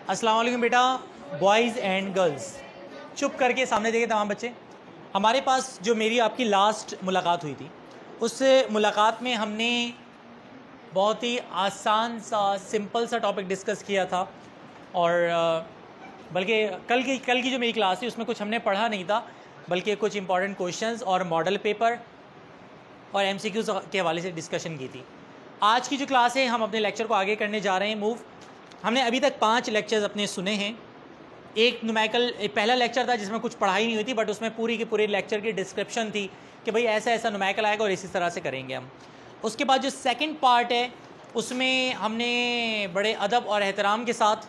अस्सलाम वालेकुम बेटा, बॉयज़ एंड गर्ल्स, चुप करके सामने देखे तमाम बच्चे। हमारे पास जो मेरी आपकी लास्ट मुलाकात हुई थी, उस मुलाकात में हमने बहुत ही आसान सा सिंपल सा टॉपिक डिस्कस किया था और बल्कि कल की जो मेरी क्लास थी उसमें कुछ हमने पढ़ा नहीं था, बल्कि कुछ इंपॉर्टेंट क्वेश्चंस और मॉडल पेपर और एमसीक्यूज़ के हवाले से डिस्कशन की थी। आज की जो क्लास है हम अपने लेक्चर को आगे करने जा रहे हैं मूव। हमने अभी तक 5 लेक्चर्स अपने सुने हैं। एक न्यूमेरिकल पहला लेक्चर था जिसमें कुछ पढ़ाई नहीं हुई थी, बट उसमें पूरी की पूरी लेक्चर की डिस्क्रिप्शन थी कि भाई ऐसा ऐसा न्यूमेरिकल आएगा और इसी तरह से करेंगे हम। उसके बाद जो सेकंड पार्ट है उसमें हमने बड़े अदब और एहतराम के साथ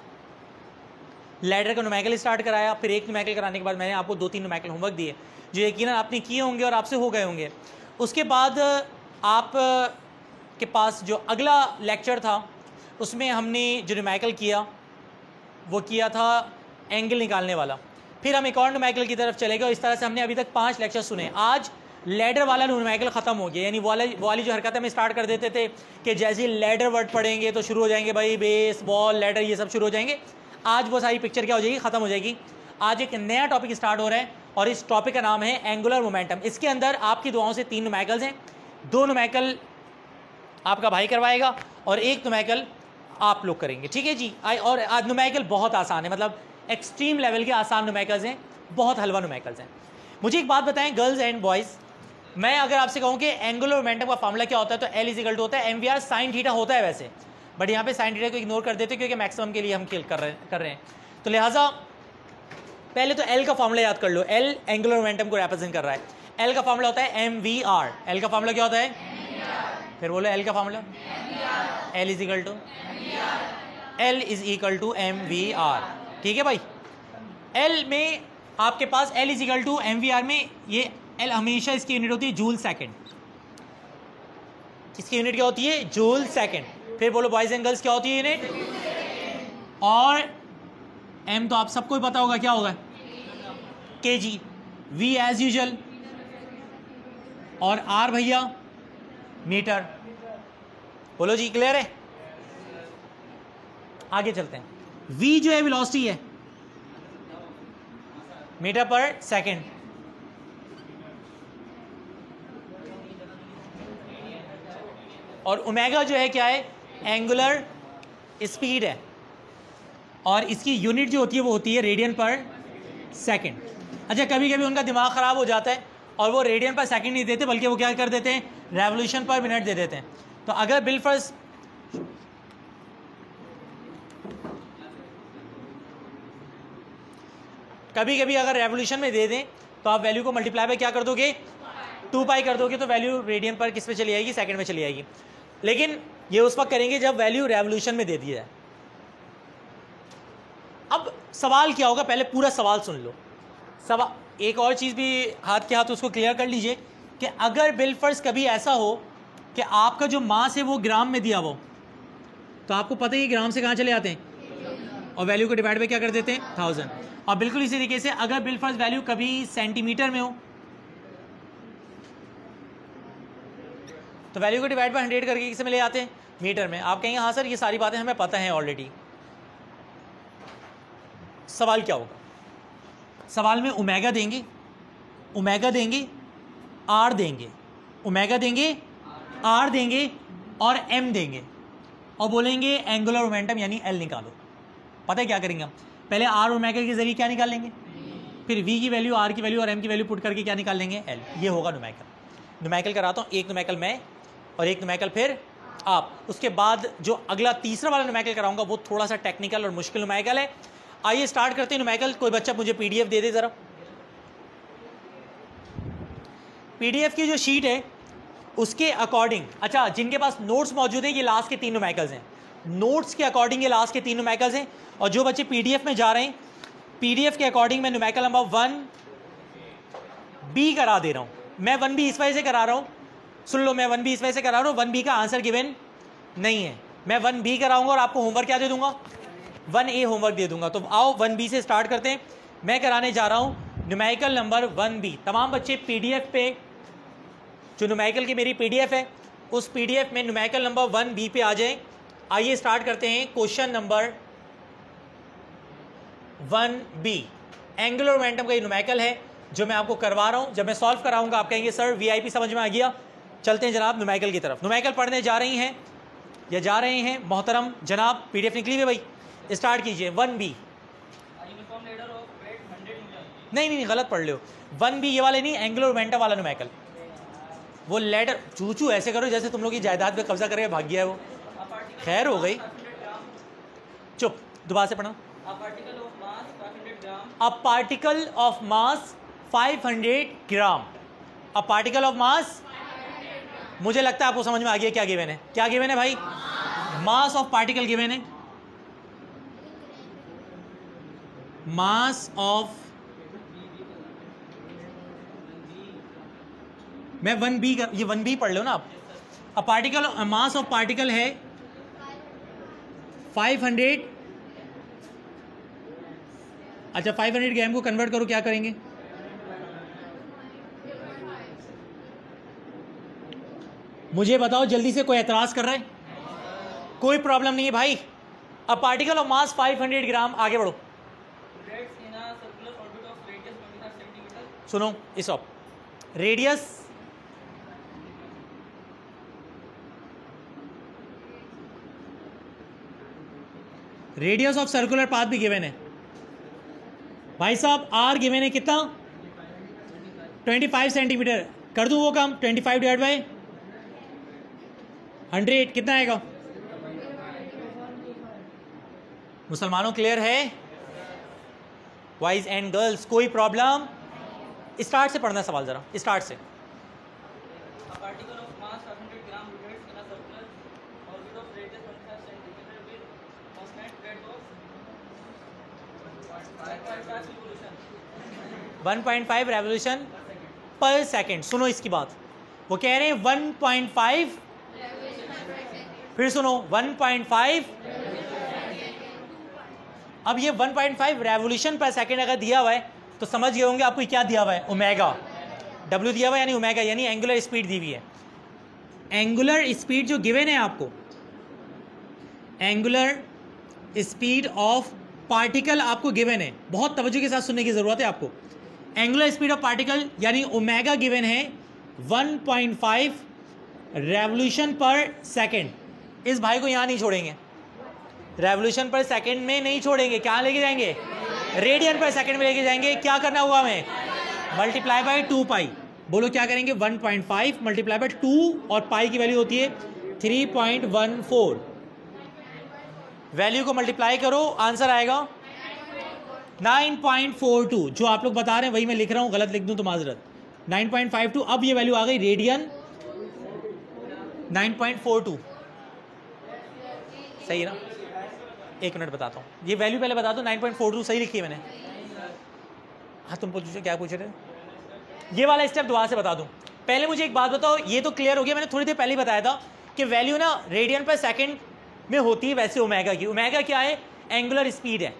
लैडर का न्यूमेरिकल स्टार्ट कराया। फिर एक न्यूमेरिकल कराने के बाद मैंने आपको 2-3 न्यूमेरिकल होमवर्क दिए जो यकीनन आपने किए होंगे और आपसे हो गए होंगे। उसके बाद आप के पास जो अगला लेक्चर था उसमें हमने जो न्यूमेरिकल किया वो किया था एंगल निकालने वाला। फिर हम एक और न्यूमेरिकल की तरफ चले गए और इस तरह से हमने अभी तक 5 लेक्चर सुने। आज लैडर वाला न्यूमेरिकल ख़त्म हो गया, यानी वाली जो हरकत हम स्टार्ट कर देते थे कि जैसे ही लैडर वर्ड पढ़ेंगे तो शुरू हो जाएंगे भाई बेस बॉल लैडर ये सब शुरू हो जाएंगे। आज वो सारी पिक्चर क्या हो जाएगी, ख़त्म हो जाएगी। आज एक नया टॉपिक स्टार्ट हो रहा है और इस टॉपिक का नाम है एंगुलर मोमेंटम। इसके अंदर आपकी दुआओं से 3 न्यूमेरिकल्स हैं। 2 न्यूमेरिकल आपका भाई करवाएगा और एक न्यूमेरिकल आप लोग करेंगे, ठीक है जी। और आज न्यूमेरिकल बहुत आसान है, मतलब एक्सट्रीम लेवल के आसान न्यूमेरिकल्स हैं, बहुत हलवा न्यूमेरिकल्स हैं। मुझे एक बात बताएं गर्ल्स एंड बॉयज़, मैं अगर आपसे कहूँ कि एंगुलर मोमेंटम का फार्मूला क्या होता है तो L = होता है mvr sin थीटा होता है वैसे, बट यहाँ पे sin थीटा को इग्नोर कर देते हैं क्योंकि मैक्सिमम के लिए हम खेल कर रहे हैं। तो लिहाजा पहले तो L का फार्मूला याद कर लो। L एंगुलर मोमेंटम को रिप्रेजेंट कर रहा है। L का फार्मूला होता है mvr। L का फार्मूला क्या होता है? फिर बोलो L का फार्मूला L = mvr, ठीक है भाई। L में आपके पास L = mvr में ये L हमेशा इसकी यूनिट होती है जूल सेकंड। इसकी यूनिट क्या होती है? Joule second. फिर बोलो बॉयज एंड गर्ल्स क्या होती है यूनिट? और M तो आप सबको ही पता होगा क्या होगा, kg। V एज यूजुअल और R भैया मीटर। बोलो जी क्लियर है? आगे चलते हैं। V जो है वेलोसिटी है मीटर पर सेकंड, और ओमेगा जो है क्या है? एंगुलर स्पीड है, और इसकी यूनिट जो होती है वो होती है रेडियन पर सेकंड। अच्छा, कभी कभी उनका दिमाग ख़राब हो जाता है और वो रेडियन पर सेकंड नहीं देते बल्कि वो क्या कर देते हैं, रेवोल्यूशन पर मिनट दे देते हैं। तो अगर बिलफर्ज कभी कभी अगर रेवोल्यूशन में दे दें तो आप वैल्यू को मल्टीप्लाई पे क्या कर दोगे, 2 पाई कर दोगे, तो वैल्यू रेडियन पर किस में चली जाएगी, सेकंड में चली जाएगी। लेकिन ये उस वक्त करेंगे जब वैल्यू रेवोल्यूशन में दे दी जाए। अब सवाल क्या होगा, पहले पूरा सवाल सुन लो। सवाल एक और चीज़ भी हाथ के हाथ उसको क्लियर कर लीजिए कि अगर बिलफर्ज कभी ऐसा हो कि आपका जो मास है वो ग्राम में दिया हो, तो आपको पता ही ग्राम से कहाँ चले आते हैं और वैल्यू को डिवाइड पे क्या कर देते हैं, 1000। और बिल्कुल इसी तरीके से अगर बिलफर्ज वैल्यू कभी सेंटीमीटर में हो तो वैल्यू को डिवाइड बाय 100 करके किस में ले आते हैं, मीटर में। आप कहेंगे हाँ सर ये सारी बातें हमें पता हैं ऑलरेडी। सवाल क्या होगा, सवाल में ओमेगा देंगे, ओमेगा देंगे, आर देंगे, ओमेगा देंगे, आर देंगे और एम देंगे और बोलेंगे एंगुलर मोमेंटम यानी एल निकालो। पता है क्या करेंगे हम, पहले आर ओमेगा के जरिए क्या निकाल लेंगे, फिर वी की वैल्यू, आर की वैल्यू और एम की वैल्यू पुट करके क्या निकाल लेंगे, एल। ये होगा न्यूमेरिकल। न्यूमेरिकल कराता हूँ, एक न्यूमेरिकल मैं और एक न्यूमेरिकल फिर आप। उसके बाद जो अगला तीसरा वाला न्यूमेरिकल कराऊंगा वो थोड़ा सा टेक्निकल और मुश्किल न्यूमेरिकल है। आइए स्टार्ट करते हैं न्यूमेरिकल। कोई बच्चा मुझे पीडीएफ दे दे ज़रा। पीडीएफ की जो शीट है उसके अकॉर्डिंग, अच्छा जिनके पास नोट्स मौजूद हैं ये लास्ट के 3 न्यूमेरिकल्स हैं। नोट्स के अकॉर्डिंग ये लास्ट के 3 न्यूमेरिकल्स हैं, और जो बच्चे पीडीएफ में जा रहे हैं पीडीएफ के अकॉर्डिंग मैं न्यूमेरिकल नंबर 1B करा दे रहा हूँ। मैं 1B इस वजह से करा रहा हूँ, सुन लो, मैं 1B इस वजह से करा रहा हूँ, 1B का आंसर गिवन नहीं है। मैं 1B कराऊंगा और आपको होमवर्क क्या दे दूंगा, 1A होमवर्क दे दूंगा। तो आओ 1B से स्टार्ट करते हैं। मैं कराने जा रहा हूँ न्यूमेरिकल नंबर 1B। तमाम बच्चे पीडीएफ पे, जो न्यूमेरिकल की मेरी पीडीएफ है उस पीडीएफ में न्यूमेरिकल नंबर 1B पे आ जाएं। आइए स्टार्ट करते हैं question number 1b। Angular momentum का ये न्यूमेरिकल है जो मैं आपको करवा रहा हूं। जब मैं सॉल्व कराऊंगा आप कहेंगे सर वीआईपी समझ में आ गया। चलते हैं जनाब न्यूमेरिकल की तरफ। न्यूमेरिकल पढ़ने जा रही हैं या जा रहे हैं मोहतरम जनाब? पीडीएफ निकली हुई भाई, स्टार्ट कीजिए। 1b। नहीं गलत पढ़ लो। 1b ये वाले नहीं, एंगुलर मोमेंटम वाला न्यूमेरिकल। वो लेटर चूचू ऐसे करो जैसे तुम लोग की जायदाद पे कब्जा करके भाग गया है वो। खैर हो गई, चुप। दोबारा से पढ़ना। अ particle of mass 500 gram. A particle of मास, मुझे लगता है आपको समझ में आ गया क्या गिवन है। क्या गिवन है भाई? मास ऑफ पार्टिकल गिवन है। मास ऑफ, मैं 1b का, ये 1b पढ़ लो ना आप। A particle, mass of particle है 500। अच्छा 500 ग्राम को कन्वर्ट करो, क्या करेंगे? मुझे बताओ जल्दी से। कोई एतराज कर रहा है? कोई प्रॉब्लम नहीं है भाई। अ पार्टिकल ऑफ मास 500 ग्राम। आगे बढ़ो, सुनो इस of radius of circular path भी गिवन है भाई साहब। आर गिवन है कितना? 25 सेंटीमीटर। कर दूं वो काम? 25 डिवाइड बाय 100 कितना आएगा? मुसलमानों क्लियर है? बॉयज एंड गर्ल्स कोई प्रॉब्लम? स्टार्ट से पढ़ना सवाल जरा, स्टार्ट से। वन 1.5 रेवोल्यूशन पर सेकेंड। सुनो इसकी बात, वो कह रहे हैं 1.5, फिर सुनो 1.5। अब ये 1.5 रेवोल्यूशन पर सेकेंड अगर दिया हुआ है तो समझ गए होंगे आपको क्या दिया हुआ है? ओमेगा। डब्ल्यू दिया हुआ है यानी ओमेगा, यानी एंगुलर स्पीड दी हुई है। एंगुलर स्पीड जो गिवन है आपको, एंगुलर स्पीड ऑफ पार्टिकल आपको गिवन है। बहुत तवज्जो के साथ सुनने की जरूरत है आपको। एंगुलर स्पीड ऑफ पार्टिकल यानी ओमेगा गिवन है 1.5 रेवोल्यूशन पर सेकेंड। इस भाई को यहाँ नहीं छोड़ेंगे, रेवोल्यूशन पर सेकेंड में नहीं छोड़ेंगे। क्या लेके जाएंगे? रेडियन पर सेकेंड में लेके जाएंगे। क्या करना हुआ हमें? मल्टीप्लाई बाय 2 पाई। बोलो क्या करेंगे? 1.5 मल्टीप्लाई बाय 2 और पाई की वैल्यू होती है 3.14। वैल्यू को मल्टीप्लाई करो, आंसर आएगा 9.42। जो आप लोग बता रहे हैं वही मैं लिख रहा हूं, गलत लिख दूं तो माजरत। 9.52। अब ये वैल्यू आ गई रेडियन 9.42। सही है ना? एक मिनट बताता हूं, ये वैल्यू पहले बता दो। 9.42 सही लिखी है मैंने। हाँ तुम पूछो, क्या पूछ रहे थे? ये वाला स्टेप दोबारा से बता दूं। पहले मुझे एक बात बताओ, ये तो क्लियर हो गया, मैंने थोड़ी देर पहले ही बताया था कि वैल्यू ना रेडियन पर सेकेंड में होती है वैसे ओमेगा की। ओमेगा क्या है? एंगुलर स्पीड है।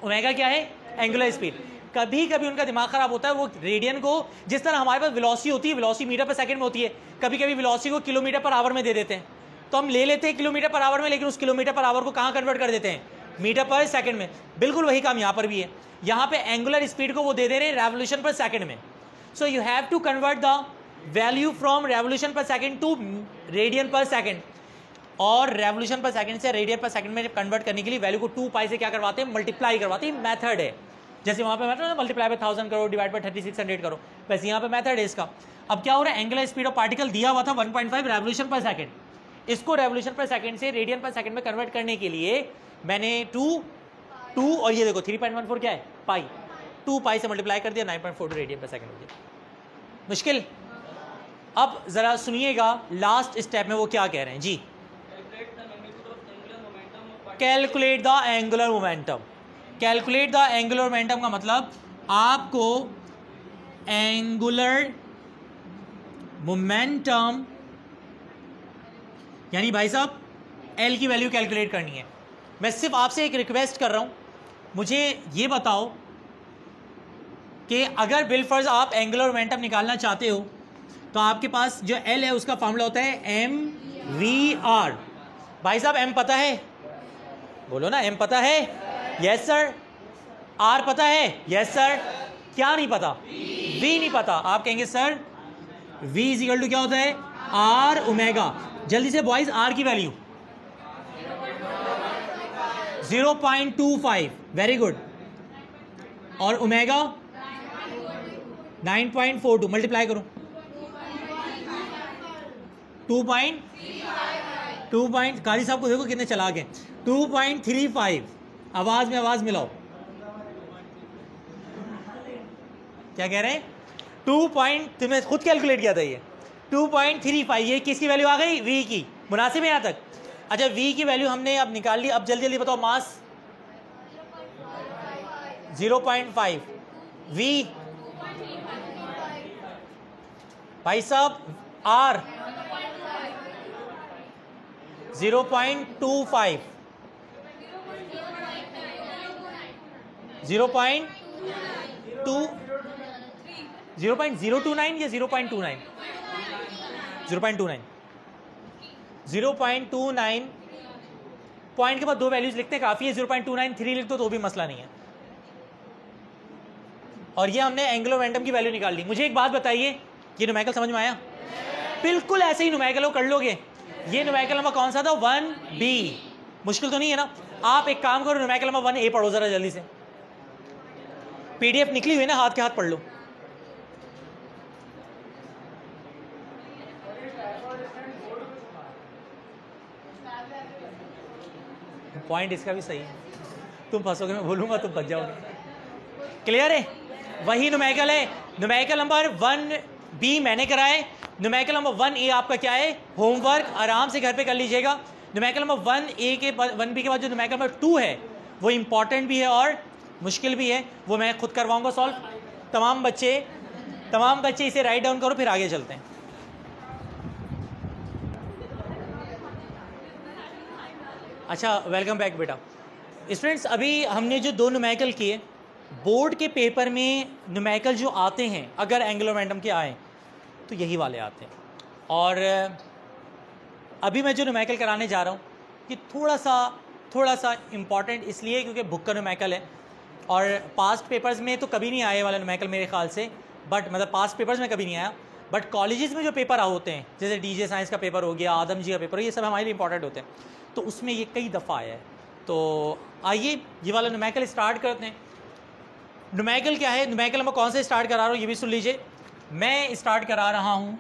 ओमेगा क्या है? Angular speed. कभी कभी उनका दिमाग खराब होता है, वो रेडियन को जिस तरह हमारे पास वेलोसिटी होती है, वेलोसिटी मीटर पर सेकंड में होती है, कभी कभी वेलोसिटी को किलोमीटर पर आवर में दे देते हैं। तो हम ले लेते हैं किलोमीटर पर आवर में, लेकिन उस किलोमीटर पर आवर को कहाँ कन्वर्ट कर देते हैं? मीटर पर सेकंड में। बिल्कुल वही काम यहाँ पर भी है। यहाँ पे एंगुलर स्पीड को वो दे दे रहे हैं रेवोल्यूशन पर सेकंड में। So you have to convert the value from revolution पर second to radian per second. और रेवोल्यूशन पर सेकंड से रेडियन पर सेकंड में कन्वर्ट करने के लिए वैल्यू को 2 पाई से क्या करवाते हैं? मल्टीप्लाई करवाते हैं। मेथड है, जैसे वहाँ पे मेथड है मल्टीप्लाई बाय 1000 करो, डिवाइड बाय 3600 करो, वैसे यहाँ पे मेथड है इसका। अब क्या हो रहा है? एंगुलर स्पीड ऑफ पार्टिकल दिया हुआ था 1.5 रेवोल्यूशन पर सेकंड। इसको रेवोल्यूशन पर सेकंड से रेडियन पर सेकंड में कन्वर्ट करने के लिए मैंने 2 और ये देखो 3.14 क्या है? पाई। 2 पाई से मल्टीप्लाई कर दिया, 9.42 रेडियन पर सेकंड हो गया। मुश्किल? अब जरा सुनिएगा लास्ट स्टेप में वो क्या कह रहे हैं जी। Calculate the angular momentum. Calculate the angular momentum का मतलब आपको एंगुलर मोमेंटम यानी भाई साहब एल की वैल्यू कैलकुलेट करनी है। मैं सिर्फ आपसे एक रिक्वेस्ट कर रहा हूं, मुझे ये बताओ कि अगर बिलफर्ज आप एंगुलर मोमेंटम निकालना चाहते हो तो आपके पास जो एल है उसका फॉर्मूला होता है mvr। भाई साहब एम पता है? बोलो ना, एम पता है? Yes sir. आर पता है? Yes sir. क्या नहीं पता? वी नहीं पता। आप कहेंगे sir v is equal to क्या होता है? R omega. जल्दी से बॉयज आर की वैल्यू 0.25, वेरी गुड। और ओमेगा 9.42, मल्टीप्लाई करो 2 पॉइंट, कारी साहब को देखो कितने चला गए, 2.35। आवाज में आवाज मिलाओ, क्या कह रहे हैं? 2 पॉइंट, तुमने खुद कैलकुलेट किया था ये 2.35। ये किसकी वैल्यू आ गई? वी की। मुनासिब है यहाँ तक? अच्छा वी की वैल्यू हमने अब निकाल ली। अब जल्दी जल्दी बताओ मास 0.5, वी भाई साहब आर 0.25, 0.029 या 0.29? 0.29 पॉइंट के बाद दो वैल्यूज लिखते हैं, काफी है। 0.293 लिख दो तो भी मसला नहीं है। और ये हमने एंगुलर मोमेंटम की वैल्यू निकाल ली। मुझे एक बात बताइए, ये न्यूमेरिकल समझ में आया? बिल्कुल ऐसे ही न्यूमेरिकल कर लोगे। ये न्यूमेरिकल नंबर कौन सा था? 1B। मुश्किल तो नहीं है ना? आप एक काम करो, न्यूमेरिकल नंबर 1A पढ़ो जरा जल्दी से। PDF निकली हुई ना, हाथ के हाथ पढ़ लो। पॉइंट इसका भी सही है, तुम फंसोगे, मैं बोलूंगा तुम फंस जाओगे। क्लियर है? वही न्यूमेरिकल है। न्यूमेरिकल नंबर 1B मैंने कराए, न्यूमेरिकल नंबर 1A आपका क्या है? होमवर्क आराम से घर पे कर लीजिएगा। न्यूमेरिकल नंबर 1A के 1B के बाद जो न्यूमेरिकल नंबर 2 है वो इंपॉर्टेंट भी है और मुश्किल भी है, वो मैं खुद करवाऊंगा सॉल्व। तमाम बच्चे इसे राइट डाउन करो, फिर आगे चलते हैं। अच्छा वेलकम बैक बेटा। स्टूडेंट्स अभी हमने जो दो न्यूमेरिकल किए, बोर्ड के पेपर में न्यूमेरिकल जो आते हैं अगर एंगुलर मोमेंटम के आए तो यही वाले आते हैं। और अभी मैं जो न्यूमेरिकल कराने जा रहा हूँ कि थोड़ा सा इम्पॉर्टेंट इसलिए क्योंकि बुक का न्यूमेरिकल है और पास्ट पेपर्स में तो कभी नहीं आए वाला न्यूमेरिकल मेरे ख्याल से, बट मतलब पास्ट पेपर्स में कभी नहीं आया, बट कॉलेजेस में जो पेपर होते हैं जैसे DJ साइंस का पेपर हो गया, आदम जी का पेपर, ये सब हमारे लिए इंपॉर्टेंट होते हैं, तो उसमें ये कई दफ़ा आया है। तो आइए ये वाला न्यूमेरिकल स्टार्ट करते हैं। न्यूमेरिकल क्या है, न्यूमेरिकल नंबर कौन से स्टार्ट करा रहा हूँ ये भी सुन लीजिए। मैं स्टार्ट करा रहा हूँ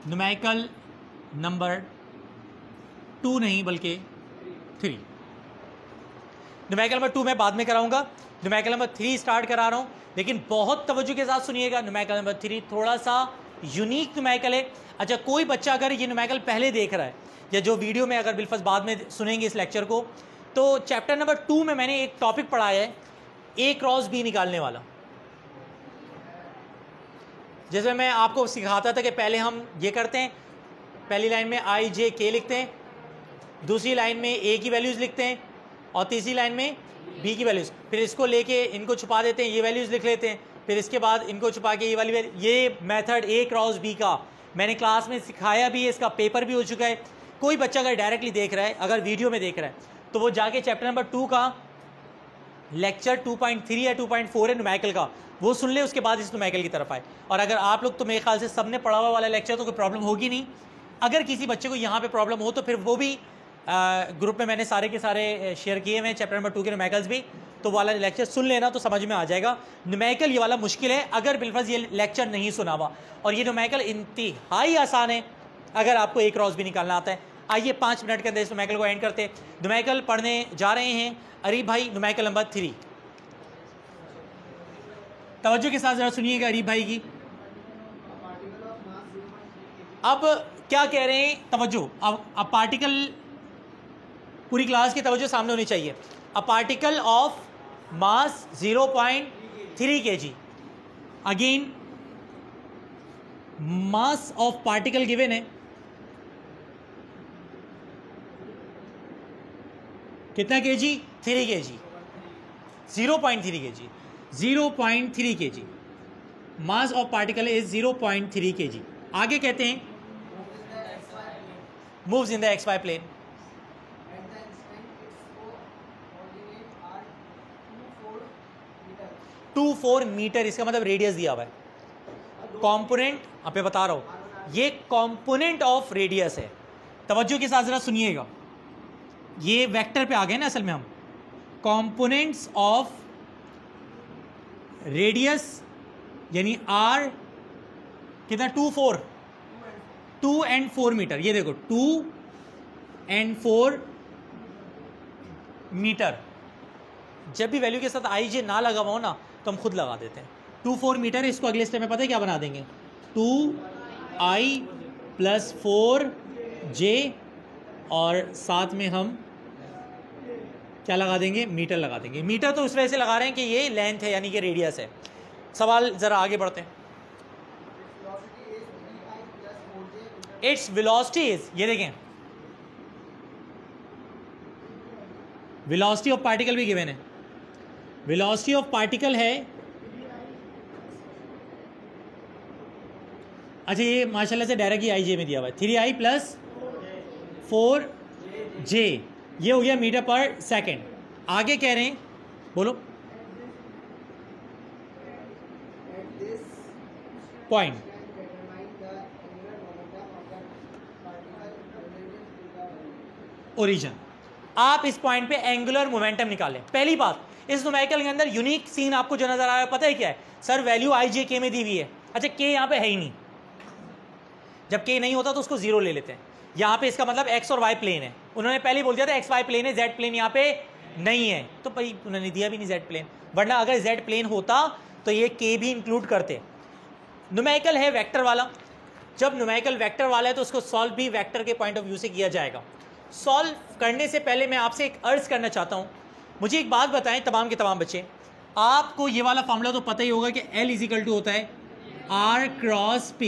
न्यूमेरिकल नंबर 2 नहीं बल्कि 3। न्यूमेरिकल नंबर 2 मैं बाद में कराऊंगा, न्यूमेरिकल नंबर 3 स्टार्ट करा रहा हूँ, लेकिन बहुत तवज्जो के साथ सुनिएगा। न्यूमेरिकल नंबर 3 थोड़ा सा यूनिक न्यूमेरिकल है। अच्छा कोई बच्चा अगर ये न्यूमेरिकल पहले देख रहा है या जो वीडियो में अगर बिलफस बाद में सुनेंगे इस लेक्चर को, तो चैप्टर नंबर 2 में मैंने एक टॉपिक पढ़ाया है A क्रॉस B निकालने वाला। जैसे मैं आपको सिखाता था कि पहले हम ये करते हैं, पहली लाइन में I J K लिखते हैं, दूसरी लाइन में A की वैल्यूज़ लिखते हैं और तीसरी लाइन में B की वैल्यूज़, फिर इसको लेके इनको छुपा देते हैं, ये वैल्यूज़ लिख लेते हैं, फिर इसके बाद इनको छुपा के ये वाली ये मेथड A क्रॉस B का मैंने क्लास में सिखाया भी है, इसका पेपर भी हो चुका है। कोई बच्चा अगर डायरेक्टली देख रहा है, अगर वीडियो में देख रहा है, तो वो जाके चैप्टर नंबर 2 का लेक्चर 2.3 या 2.4 है न्यूमेरिकल का, वो सुन ले, उसके बाद इस न्यूमेरिकल की तरफ आए। और अगर आप लोग तो मेरे ख्याल से सबने पढ़ा हुआ वाला लेक्चर तो कोई प्रॉब्लम होगी नहीं। अगर किसी बच्चे को यहाँ पे प्रॉब्लम हो तो फिर वो भी ग्रुप में मैंने सारे के सारे शेयर किए हुए हैं चैप्टर नंबर 2 के न्यूमेरिकल्स भी, तो वाला लेक्चर सुन लेना तो समझ में आ जाएगा। न्यूमेरिकल ये वाला मुश्किल है अगर बिलफर्ज ये लेक्चर नहीं सुना हुआ, और ये न्यूमेरिकल इंतहाई आसान है अगर आपको A क्रॉस B निकालना आता है। आइए 5 मिनट के अंदर इस न्यूमेरिकल को एंड करते हैं। न्यूमेरिकल पढ़ने जा रहे हैं अरीब भाई, न्यूमेरिकल नंबर 3। तवज्जो के साथ जरा सुनिएगा अरीब भाई की। अब क्या कह रहे हैं, तवज्जो। अब पार्टिकल, पूरी क्लास की तवज्जो सामने होनी चाहिए। A particle of mass 0.3 kg। Again mass of particle given है कितना kg? 3 kg। 0.3 kg, 0.3 kg। Mass of particle is 0.3 kg। आगे कहते हैं moves in the XY plane. 24 metre, इसका मतलब रेडियस दिया हुआ है। कॉम्पोनेंट आप बता रहा हूं, ये कॉम्पोनेंट ऑफ रेडियस है। तवज्जो के साथ जरा सुनिएगा, ये वेक्टर पे आ गए ना असल में हम। कॉम्पोनेंट्स ऑफ रेडियस यानी आर कितना 2 एंड 4 मीटर। ये देखो 2 एंड 4 मीटर। जब भी वैल्यू के साथ आई जे ना लगा हुआ हो ना तो हम खुद लगा देते हैं। 2 4 मीटर, इसको अगले स्टेप में पता है क्या बना देंगे, 2i + 4j और साथ में हम क्या लगा देंगे, मीटर लगा देंगे। मीटर तो उस वजह से लगा रहे हैं कि ये लेंथ है यानी कि रेडियस है। सवाल ज़रा आगे बढ़ते हैं। इट्स वेलोसिटी इज, ये देखें वेलोसिटी ऑफ पार्टिकल भी गिवन है। वेलोसिटी ऑफ पार्टिकल है, अच्छा ये माशाल्लाह से डायरेक्ट ही आई जे में दिया हुआ है, 3i + 4j, ये हो गया मीटर पर सेकेंड। आगे कह रहे हैं, बोलो पॉइंट। ओरिजिन, आप इस पॉइंट पे एंगुलर मोमेंटम निकालें। पहली बात, इस न्यूमेरिकल के अंदर यूनिक सीन आपको जो नजर आ रहा है पता है क्या है, सर वैल्यू आई जे के में दी हुई है। अच्छा के यहाँ पे है ही नहीं, जब के नहीं होता तो उसको जीरो ले लेते हैं। यहाँ पे इसका मतलब एक्स और वाई प्लेन है, उन्होंने पहले ही बोल दिया था एक्स वाई प्लेन है, जेड प्लेन यहाँ पे नहीं है, तो भाई उन्होंने दिया भी नहीं जेड प्लेन, वरना अगर जेड प्लेन होता तो ये के भी इंक्लूड करते। न्यूमेरिकल है वेक्टर वाला, जब न्यूमेरिकल वेक्टर वाला है तो उसको सॉल्व भी वेक्टर के पॉइंट ऑफ व्यू से किया जाएगा। सॉल्व करने से पहले मैं आपसे एक अर्ज करना चाहता हूँ, मुझे एक बात बताएं तमाम के तमाम बच्चे, आपको ये वाला फॉर्मूला तो पता ही होगा कि L = होता है R × P।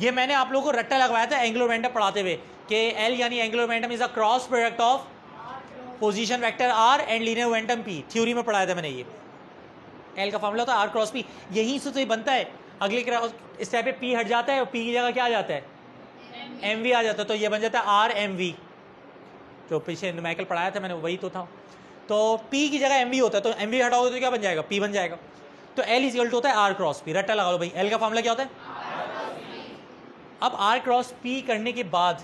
ये मैंने आप लोगों को रट्टा लगवाया था एंगुलर मोमेंटम पढ़ाते हुए कि L यानी angular momentum is a cross product of position vector R and linear momentum P। Theory में पढ़ाया था मैंने, ये L का फॉर्मूला होता है R × P, यहीं से तो ये बनता है। अगले स्टेप पे P हट जाता है और P की जगह क्या आ जाता है, mv आ जाता है, तो ये बन जाता है RmV। जो पीछे न्यूमेरिकल पढ़ाया था मैंने वही तो था। तो P की जगह mv होता है, तो mv हटाओगे तो क्या बन जाएगा, P बन जाएगा। तो L = होता है R × P। रट्टा लगा लो भाई, L का फॉर्मूला क्या होता है। अब R × P करने के बाद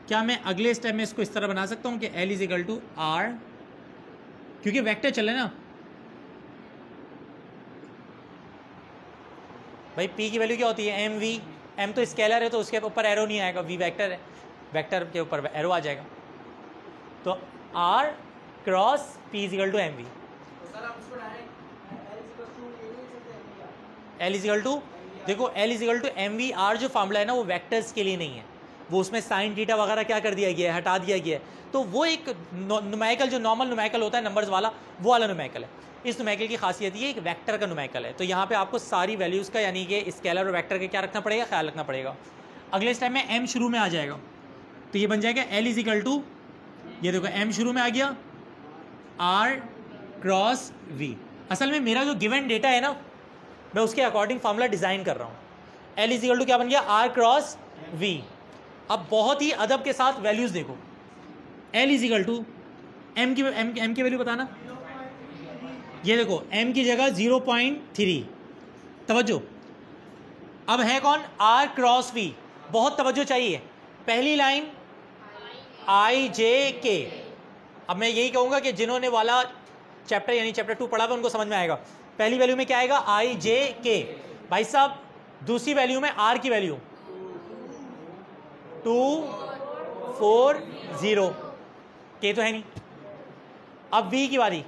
क्या मैं अगले स्टेप में इसको इस तरह बना सकता हूँ कि L = R, क्योंकि वेक्टर चले ना भाई, P की वैल्यू क्या होती है mv, m तो स्केलर है तो उसके ऊपर एरो नहीं आएगा, v वेक्टर है, वेक्टर के ऊपर एरो आ जाएगा। तो R × P = mv। L देखो L = mv। R जो फार्मूला है ना वो वेक्टर्स के लिए नहीं है, वो उसमें साइन थीटा वगैरह क्या कर दिया गया है, हटा दिया गया है। तो वो एक न्यूमेरिकल जो नॉर्मल न्यूमेरिकल होता है नंबर्स वाला, वो वाला न्यूमेरिकल है। इस न्यूमेरिकल की खासियत ये एक वेक्टर का न्यूमेरिकल है, तो यहाँ पे आपको सारी वैल्यूज़ का यानी कि स्केलर और वेक्टर का क्या रखना पड़ेगा, ख्याल रखना पड़ेगा। अगले स्टेप में m शुरू में आ जाएगा, तो ये बन जाएगा L = ये देखो m शुरू में आ गया R × V। असल में मेरा जो गिवन डेटा है ना मैं उसके अकॉर्डिंग फार्मूला डिज़ाइन कर रहा हूँ। L = क्या बन गया, R × V। अब बहुत ही अदब के साथ वैल्यूज़ देखो, L = m की वैल्यू बताना। ये देखो m की जगह 0.3, तवज्जो। अब है कौन, R × V। बहुत तवज्जो चाहिए। पहली लाइन I J K। अब मैं यही कहूँगा कि जिन्होंने वाला चैप्टर यानी चैप्टर 2 पढ़ा हुआ उनको समझ में आएगा। पहली वैल्यू में क्या आएगा, I J K। भाई साहब दूसरी वैल्यू में R की वैल्यू 2 4 0, K तो है नहीं। अब V की बारी,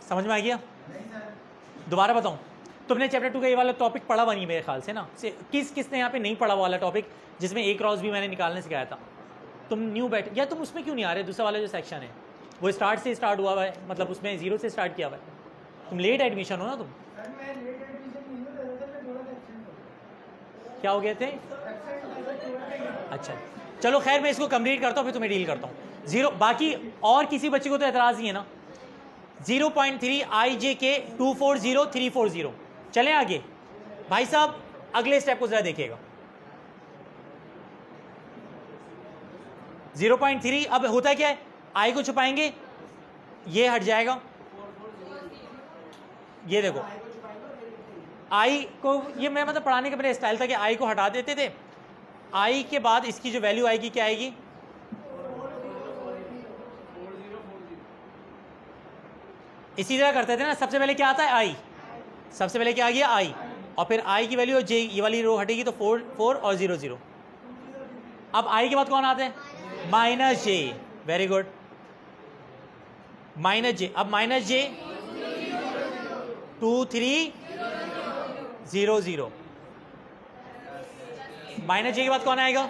समझ में आ गया। दोबारा बताऊं, तुमने चैप्टर 2 का ये वाला टॉपिक पढ़ा हुआ नहीं मेरे ख्याल से ना, किसने यहाँ पे नहीं पढ़ा वाला टॉपिक जिसमें A × B मैंने निकालने सिखाया था। तुम न्यू बैठ, या तुम उसमें क्यों नहीं आ रहे, दूसरा वाला जो सेक्शन है वो स्टार्ट से स्टार्ट हुआ हुआ है, मतलब उसमें 0 से स्टार्ट किया हुआ है। तुम लेट एडमिशन हो ना, तुम क्या हो गए थे। अच्छा चलो खैर, मैं इसको कंप्लीट करता हूँ फिर तुम्हें डील करता हूँ। 0 बाकी और किसी बच्चे को तो एतराज़ नहीं है ना। 0.3 I J K 240 340। चलें आगे भाई साहब, अगले स्टेप को जरा देखिएगा। 0.3 अब होता क्या है, आई को छुपाएंगे, ये हट जाएगा। ये देखो आई को, ये मैं मतलब पढ़ाने का मेरा स्टाइल था कि आई को हटा देते थे। आई के बाद इसकी जो वैल्यू आएगी क्या आएगी, इसी तरह करते थे ना। सबसे पहले क्या आता है आई, सबसे पहले क्या आ गया आई, और फिर आई की वैल्यू जे, ये वाली रो हटेगी तो 4 4 और 0 0। अब आई के बाद कौन आता है, माइनस जे, वेरी गुड, माइनस जे। अब माइनस जे 2 3 0 0। माइनस जे के बाद कौन आएगा,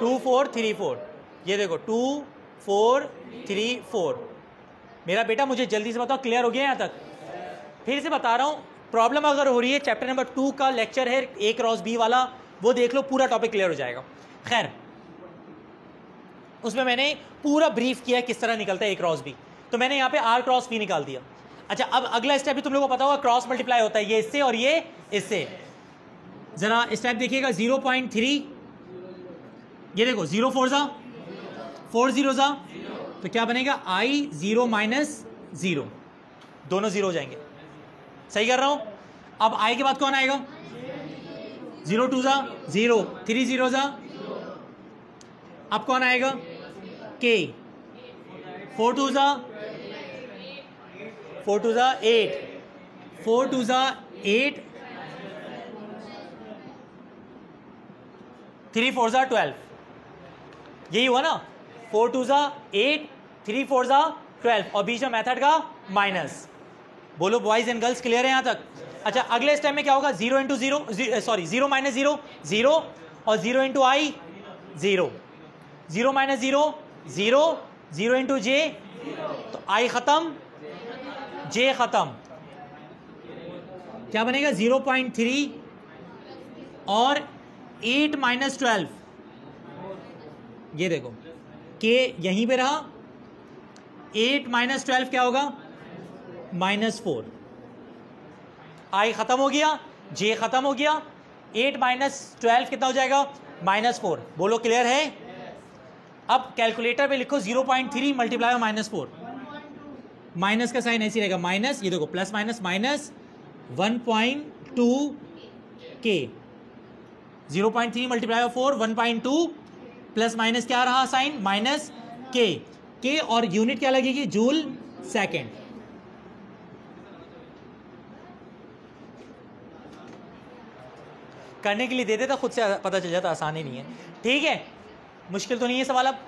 2 4 3 4। ये देखो 2 4 3 4। मेरा बेटा मुझे जल्दी से बताओ क्लियर हो गया यहाँ तक? फिर से बता रहा हूँ, प्रॉब्लम अगर हो रही है चैप्टर नंबर 2 का लेक्चर है A क्रॉस B वाला, वो देख लो, पूरा टॉपिक क्लियर हो जाएगा। खैर उसमें मैंने पूरा ब्रीफ किया किस तरह निकलता है A क्रॉस B। तो मैंने यहाँ पे R क्रॉस B निकाल दिया। अच्छा अब अगला स्टेप भी तुम लोगों को पता होगा, क्रॉस मल्टीप्लाई होता है, ये इससे और ये इससे। जरा स्टेप देखिएगा, 0.3, ये देखो 0 4 जा 4 0 जा, तो क्या बनेगा I 0 माइनस 0, दोनों 0 हो जाएंगे। सही कर रहा हूं? अब I के बाद कौन आएगा, 0 2 जा 0, 3 0 जा, अब कौन आएगा K, 4 2 जा 4 2 जा 8, 4 2 जा 8, 3 4 जा 12। यही हुआ ना, 4 2 जा 8, 3 4 जा 12, और बीच में मेथड का माइनस। बोलो बॉयज एंड गर्ल्स क्लियर है यहाँ तक? अच्छा अगले स्टेप में क्या होगा, 0 इंटू 0, सॉरी 0 माइनस 0 0, और 0 इंटू आई 0, 0 माइनस 0 0, 0 इंटू जे, तो आई खत्म जे खत्म, क्या बनेगा 0.3 और 8 माइनस 12। ये देखो के यहीं पे रहा, 8 माइनस 12 क्या होगा, -4। आई खत्म हो गया, जे खत्म हो गया, 8 माइनस 12 कितना हो जाएगा, -4। बोलो क्लियर है? अब कैलकुलेटर पे लिखो 0.3 मल्टीप्लाई -4, माइनस का साइन ऐसी रहेगा, माइनस, ये देखो प्लस माइनस माइनस 1.2 के, 0.3 मल्टीप्लाई 4 1.2, प्लस माइनस क्या रहा साइन, माइनस के, और यूनिट क्या लगेगी, जूल सेकेंड। करने के लिए दे देता, खुद से पता चल जाता, आसान ही नहीं है। ठीक है, मुश्किल तो नहीं है सवाल। अब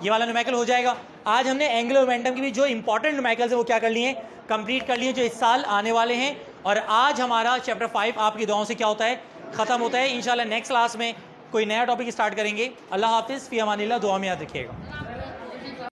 ये वाला न्यूमेरिकल हो जाएगा। आज हमने एंगुलर मोमेंटम की भी जो इंपॉर्टेंट न्यूमेरिकल्स है वो क्या कर लिए, कंप्लीट कर लिए, जो इस साल आने वाले हैं। और आज हमारा चैप्टर 5 आपकी दुआओं से क्या होता है, ख़त्म होता है। इंशाल्लाह नेक्स्ट क्लास में कोई नया टॉपिक स्टार्ट करेंगे। अल्लाह हाफिज़, फ़ी अमानिल्लाह, दुआ में याद रखिएगा।